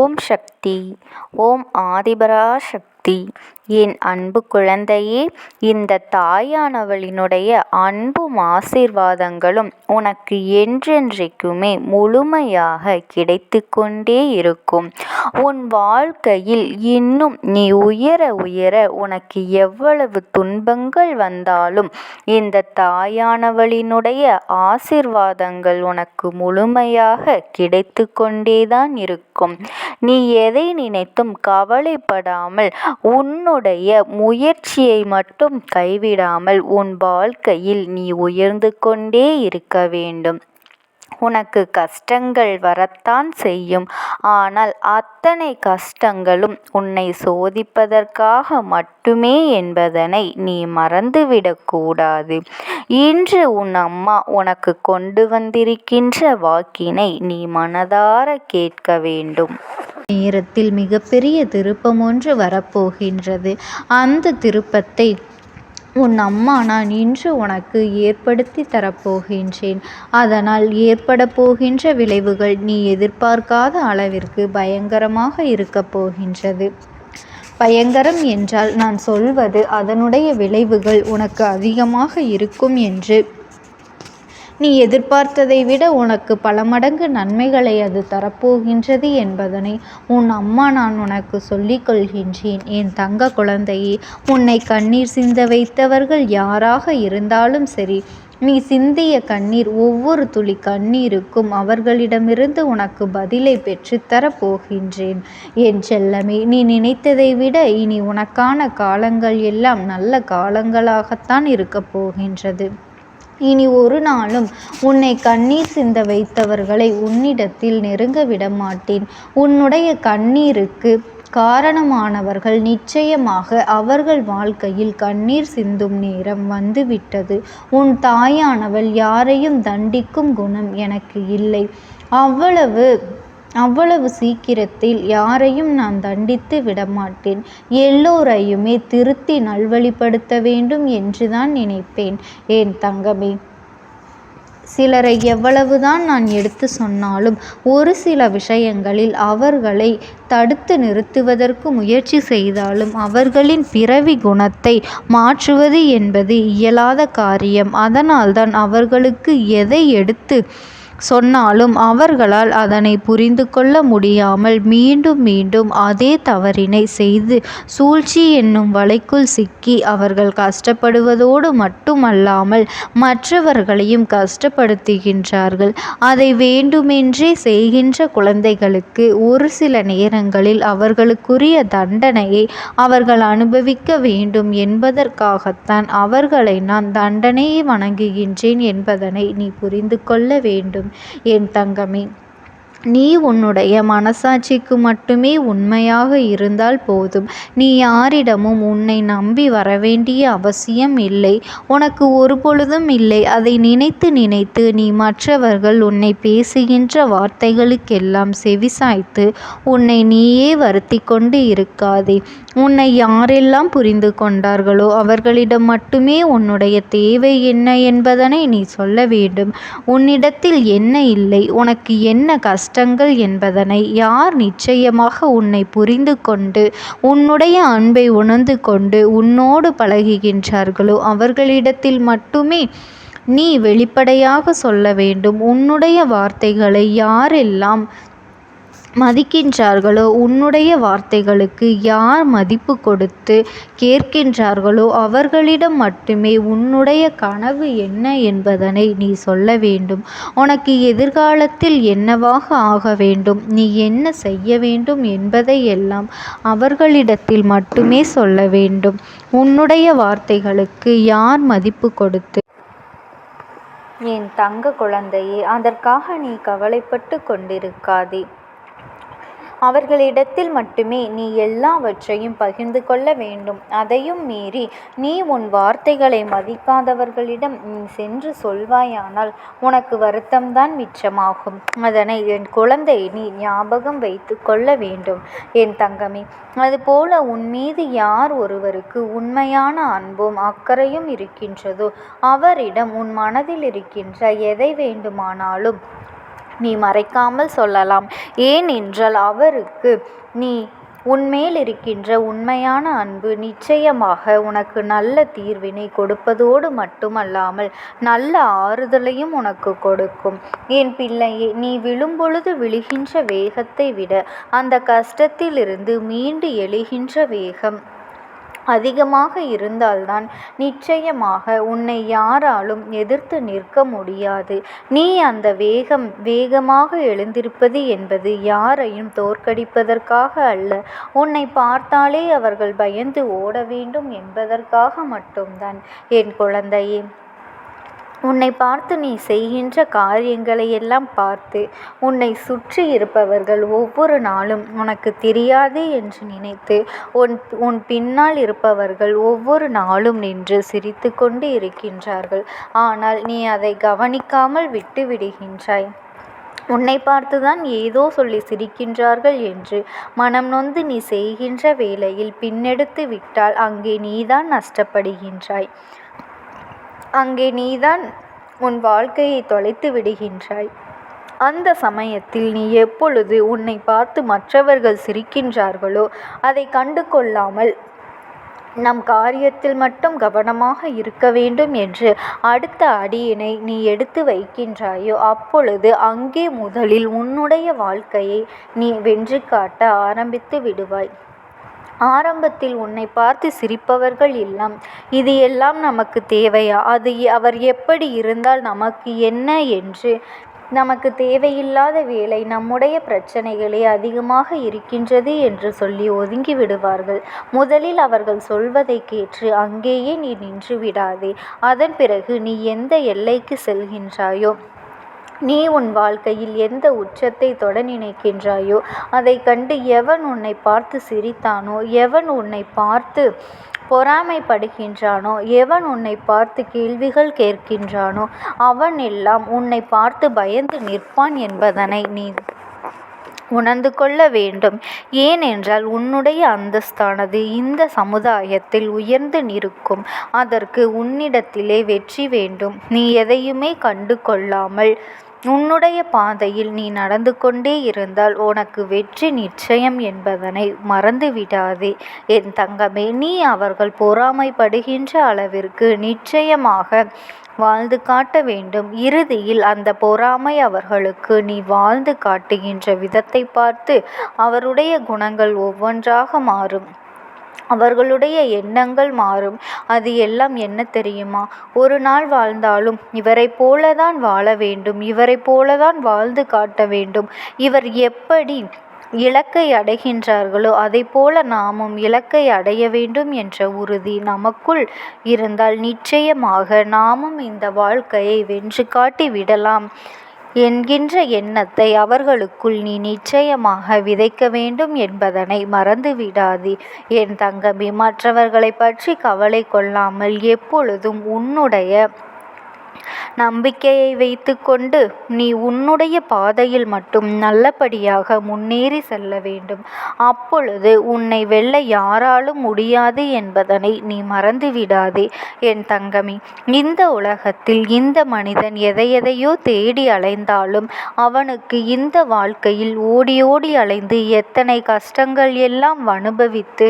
ஓம் சக்தி. ஓம் ஆதிபராசக்தி. என் அன்பு குழந்தையே, இந்த தாயானவளினுடைய அன்பும் ஆசீர்வாதங்களும் உனக்கு என்றென்றைக்குமே முழுமையாக கிடைத்து கொண்டே இருக்கும். உன் வாழ்க்கையில் இன்னும் நீ உயர உயர உனக்கு எவ்வளவு துன்பங்கள் வந்தாலும் இந்த தாயானவளினுடைய ஆசீர்வாதங்கள் உனக்கு முழுமையாக கிடைத்து கொண்டேதான் இருக்கும். நீ எதை நினைத்தும் கவலைப்படாமல் உன்னுடைய முயற்சியை மட்டும் கைவிடாமல் உன் வாழ்க்கையில் நீ உயர்ந்து கொண்டே இருக்க வேண்டும். உனக்கு கஷ்டங்கள் வரத்தான் செய்யும். ஆனால் அத்தனை கஷ்டங்களும் உன்னை சோதிப்பதற்காக மட்டுமே என்பதனை நீ மறந்துவிடக்கூடாது. இன்று உன் அம்மா உனக்கு கொண்டு வந்திருக்கின்ற வாக்கினை நீ மனதார கேட்க வேண்டும். நேரத்தில் மிகப்பெரிய திருப்பம் ஒன்று வரப்போகின்றது. அந்த திருப்பத்தை உன் அம்மா நான் இன்று உனக்கு ஏற்படுத்தி தரப்போகின்றேன். அதனால் ஏற்பட போகின்ற விளைவுகள் நீ எதிர்பார்க்காத அளவிற்கு பயங்கரமாக இருக்கப் போகின்றது. பயங்கரம் என்றால் நான் சொல்வது அதனுடைய விளைவுகள் உனக்கு அதிகமாக இருக்கும் என்று நீ எதிர்பார்த்ததை விட உனக்கு பல மடங்கு நன்மைகளை அது தரப்போகின்றது என்பதனை உன் அம்மா நான் உனக்கு சொல்லிக் கொள்கின்றேன். என் தங்க குழந்தையே, உன்னை கண்ணீர் சிந்த வைத்தவர்கள் யாராக இருந்தாலும் சரி, நீ சிந்திய கண்ணீர் ஒவ்வொரு துளி கண்ணீருக்கும் அவர்களிடமிருந்து உனக்கு பதிலை பெற்றுத்தரப் போகின்றேன். என் செல்லமே, நீ நினைத்ததை விட இனி உனக்கான காலங்கள் எல்லாம் நல்ல காலங்களாகத்தான் இருக்கப் போகின்றது. இனி ஒரு நாளும் உன்னை கண்ணீர் சிந்த வைத்தவர்களை உன்னிடத்தில் நெருங்க விடமாட்டேன். உன்னுடைய கண்ணீருக்கு காரணமானவர்கள் நிச்சயமாக அவர்கள் வாழ்க்கையில் கண்ணீர் சிந்தும் நேரம் வந்துவிட்டது. உன் தாயானவள் யாரையும் தண்டிக்கும் குணம் எனக்கு இல்லை. அவ்வளவு சீக்கிரத்தில் யாரையும் நான் தண்டித்து விடமாட்டேன். எல்லோரையுமே திருத்தி நல்வழிப்படுத்த வேண்டும் என்றுதான் நினைப்பேன். என் தங்கமே, சிலரை எவ்வளவுதான் நான் எடுத்து சொன்னாலும் ஒரு சில விஷயங்களில் அவர்களை தடுத்து நிறுத்துவதற்கு முயற்சி செய்தாலும் அவர்களின் பிறவி குணத்தை மாற்றுவது என்பது இயலாத காரியம். அதனால்தான் அவர்களுக்கு எதை எடுத்து சொன்னாலும் அவர்களால் அதனை புரிந்து கொள்ள முடியாமல் மீண்டும் மீண்டும் அதே தவறினை செய்து சூழ்ச்சி என்னும் வலைக்குள் சிக்கி அவர்கள் கஷ்டப்படுவதோடு மட்டுமல்லாமல் மற்றவர்களையும் கஷ்டப்படுத்துகின்றார்கள். அதை வேண்டுமென்றே செய்கின்ற குழந்தைகளுக்கு ஒரு சில நேரங்களில் அவர்களுக்குரிய தண்டனையை அவர்கள் அனுபவிக்க வேண்டும் என்பதற்காகத்தான் அவர்களை நான் தண்டனையை வணங்குகின்றேன் என்பதனை நீ புரிந்து கொள்ள வேண்டும். என் தங்கமே, நீ உன்னுடைய மனசாட்சிக்கு மட்டுமே உண்மையாக இருந்தால் போதும். நீ யாரிடமும் உன்னை நம்பி வரவேண்டிய அவசியம் இல்லை. உனக்கு ஒரு பொழுதும் இல்லை. அதை நினைத்து நினைத்து நீ மற்றவர்கள் உன்னை பேசுகின்ற வார்த்தைகளுக்கெல்லாம் செவிசாய்த்து உன்னை நீயே வருத்தி கொண்டு இருக்காதே. உன்னை யாரெல்லாம் புரிந்து கொண்டார்களோ அவர்களிடம் மட்டுமே உன்னுடைய தேவை என்ன என்பதனை நீ சொல்ல வேண்டும். உன்னிடத்தில் என்ன இல்லை, உனக்கு என்ன கஷ்டங்கள் என்பதனை யார் நிச்சயமாக உன்னை புரிந்து கொண்டு உன்னுடைய அன்பை உணர்ந்து கொண்டு உன்னோடு பழகுகின்றார்களோ அவர்களிடத்தில் மட்டுமே நீ வெளிப்படையாக சொல்ல வேண்டும். உன்னுடைய வார்த்தைகளை யாரெல்லாம் மதிக்கின்றார்களோ, உன்னுடைய வார்த்தைகளுக்கு யார் மதிப்பு கொடுத்து கேட்கின்றார்களோ அவர்களிடம் மட்டுமே உன்னுடைய கனவு என்ன என்பதனை நீ சொல்ல வேண்டும். உனக்கு எதிர்காலத்தில் என்னவாக ஆக வேண்டும், நீ என்ன செய்ய வேண்டும் என்பதை எல்லாம் அவர்களிடத்தில் மட்டுமே சொல்ல வேண்டும். உன்னுடைய வார்த்தைகளுக்கு யார் மதிப்பு கொடுத்து என் தங்க குழந்தையே, அதற்காக நீ கவலைப்பட்டு கொண்டிருக்காதே. அவர்களிடத்தில் மட்டுமே நீ எல்லாவற்றையும் பகிர்ந்து கொள்ள வேண்டும். அதையும் மீறி நீ உன் வார்த்தைகளை மதிக்காதவர்களிடம் நீ சென்று சொல்வாயானால் உனக்கு வருத்தம்தான் மிச்சமாகும். அதனை என் குழந்தை நீ ஞாபகம் வைத்து கொள்ள வேண்டும். என் தங்கமே, அதுபோல உன் மீது யார் ஒருவருக்கு உண்மையான அன்பும் அக்கறையும் இருக்கின்றதோ அவரிடம் உன் மனதில் இருக்கின்ற எதை வேண்டுமானாலும் நீ மறைக்காமல் சொல்லலாம். ஏனென்றால் அவருக்கு நீ உன்மேல் இருக்கின்ற உண்மையான அன்பு நிச்சயமாக உனக்கு நல்ல தீர்வினை கொடுப்பதோடு மட்டுமல்லாமல் நல்ல ஆறுதலையும் உனக்கு கொடுக்கும். என் பிள்ளையே, நீ விழும்பொழுது விழுகின்ற வேகத்தை விட அந்த கஷ்டத்திலிருந்து மீண்டு எழுகின்ற வேகம் அதிகமாக இருந்தால்தான் நிச்சயமாக உன்னை யாராலும் எதிர்த்து நிற்க முடியாது. நீ அந்த வேகமாக எழுந்திருப்பது என்பது யாரையும் தோற்கடிப்பதற்காக அல்ல. உன்னை பார்த்தாலே அவர்கள் பயந்து ஓட வேண்டும் என்பதற்காக மட்டும்தான். என் குழந்தையே, உன்னை பார்த்து நீ செய்கின்ற காரியங்களை எல்லாம் பார்த்து உன்னை சுற்றி இருப்பவர்கள் ஒவ்வொரு நாளும் உனக்கு தெரியாது என்று நினைத்து உன் பின்னால் இருப்பவர்கள் ஒவ்வொரு நாளும் நின்று சிரித்து கொண்டு இருக்கின்றார்கள். ஆனால் நீ அதை கவனிக்காமல் விட்டு விடுகின்றாய். உன்னை பார்த்துதான் ஏதோ சொல்லி சிரிக்கின்றார்கள் என்று மனம் நொந்து நீ செய்கின்ற வேளையில் பின்னெடுத்து விட்டால் அங்கே நீதான் நஷ்டப்படுகின்றாய். அங்கே நீதான் உன் வாழ்க்கையை தொலைத்து விடுகின்றாய். அந்த சமயத்தில் நீ எப்பொழுது உன்னை பார்த்து மற்றவர்கள் சிரிக்கின்றார்களோ அதை கண்டு கொள்ளாமல் நம் காரியத்தில் மட்டும் கவனமாக இருக்க வேண்டும் என்று அடுத்த அடியினை நீ எடுத்து வைக்கின்றாயோ அப்பொழுது அங்கே முதலில் உன்னுடைய வாழ்க்கையை நீ வென்று காட்ட ஆரம்பித்து விடுவாய். ஆரம்பத்தில் உன்னை பார்த்து சிரிப்பவர்கள் எல்லாம் இது எல்லாம் நமக்கு தேவையா, அவர் எப்படி இருந்தால் நமக்கு என்ன என்று நமக்கு தேவையில்லாத வேலை நம்முடைய பிரச்சனைகளே அதிகமாக இருக்கின்றது என்று சொல்லி ஒதுங்கி விடுவார்கள். முதலில் அவர்கள் சொல்வதை கேட்டு அங்கேயே நீ நின்று விடாதே. அதன் பிறகு நீ எந்த எல்லைக்கு செல்கின்றாயோ, நீ உன் வாழ்க்கையில் எந்த உச்சத்தை தொட நினைக்கின்றாயோ அதை கண்டு எவன் உன்னை பார்த்து சிரித்தானோ, எவன் உன்னை பார்த்து பொறாமைப்படுகின்றானோ, எவன் உன்னை பார்த்து கேள்விகள் கேட்கின்றானோ அவன் எல்லாம் உன்னை பார்த்து பயந்து நிற்பான் என்பதனை நீ உணர்ந்து கொள்ள வேண்டும். ஏனென்றால் உன்னுடைய அந்தஸ்தானது இந்த சமுதாயத்தில் உயர்ந்து நிற்கும். அதற்கு உன்னிடத்திலே வெற்றி வேண்டும். நீ எதையுமே கண்டு கொள்ளாமல் உன்னுடைய பாதையில் நீ நடந்து கொண்டே இருந்தால் உனக்கு வெற்றி நிச்சயம் என்பதனை மறந்து விடாதே. என் தங்கமே, நீ அவர்கள் பொறாமைப்படுகின்ற அளவிற்கு நிச்சயமாக வாழ்ந்து காட்ட வேண்டும். இறுதியில் அந்த பொறாமை அவர்களுக்கு நீ வாழ்ந்து காட்டுகின்ற விதத்தை பார்த்து அவருடைய குணங்கள் ஒவ்வொன்றாக மாறும். அவர்களுடைய எண்ணங்கள் மாறும். அது எல்லாம் என்ன தெரியுமா? ஒரு நாள் வாழ்ந்தாலும் இவரை போலதான் வாழ வேண்டும், இவரை போலதான் வாழ்ந்து காட்ட வேண்டும், இவர் எப்படி இலக்கை அடைகின்றார்களோ அதை போல நாமும் இலக்கை அடைய வேண்டும் என்ற உறுதி நமக்குள் இருந்தால் நிச்சயமாக நாமும் இந்த வாழ்க்கையை வென்று காட்டி விடலாம் என்கின்ற எண்ணத்தை அவர்களுக்குள் நீ நிச்சயமாக விதைக்க வேண்டும் என்பதனை மறந்து விடாதே. என் தங்கமே, மற்றவர்களை பற்றி கவலை கொள்ளாமல் எப்பொழுதும் உன்னுடைய நம்பிக்கையை வைத்துக்கொண்டு நீ உன்னுடைய பாதையில் மட்டும் நல்லபடியாக முன்னேறி செல்ல வேண்டும். அப்பொழுது உன்னை வெல்ல யாராலும் முடியாது என்பதனை நீ மறந்து விடாதே. என் தங்கமே, இந்த உலகத்தில் இந்த மனிதன் எதையெதையோ தேடி அலைந்தாலும் அவனுக்கு இந்த வாழ்க்கையில் ஓடி ஓடி அலைந்து எத்தனை கஷ்டங்கள் எல்லாம் அனுபவித்து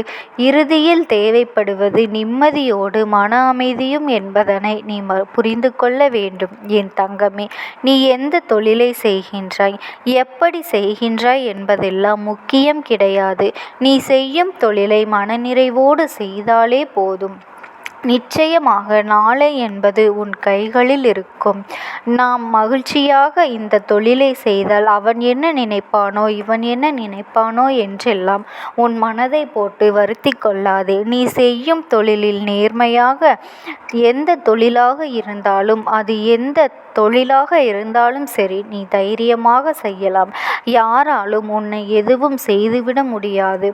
இறுதியில் தேவைப்படுவது நிம்மதியோடு மன அமைதியும் என்பதனை நீ புரிந்து கொள்ள வேண்டும். என் தங்கமே, நீ எந்த தொழிலை செய்கின்றாய், எப்படி செய்கின்றாய் என்பதெல்லாம் முக்கியம் கிடையாது. நீ செய்யும் தொழிலை மனநிறைவோடு செய்தாலே போதும். நிச்சயமாக நாளை என்பது உன் கைகளில் இருக்கும். நாம் மகிழ்ச்சியாக இந்த தொழிலை செய்தால் அவன் என்ன நினைப்பானோ, இவன் என்ன நினைப்பானோ என்றெல்லாம் உன் மனதை போட்டு வருத்தி கொள்ளாதே. நீ செய்யும் தொழிலில் நேர்மையாக எந்த தொழிலாக இருந்தாலும் அது எந்த தொழிலாக இருந்தாலும் சரி, நீ தைரியமாக செய்யலாம். யாராலும் உன்னை எதுவும் செய்துவிட முடியாது.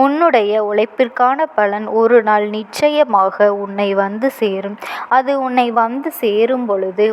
உன்னுடைய உழைப்பிற்கான பலன் ஒரு நாள் நிச்சயமாக உன்னை வந்து சேரும். அது உன்னை வந்து சேரும் பொழுது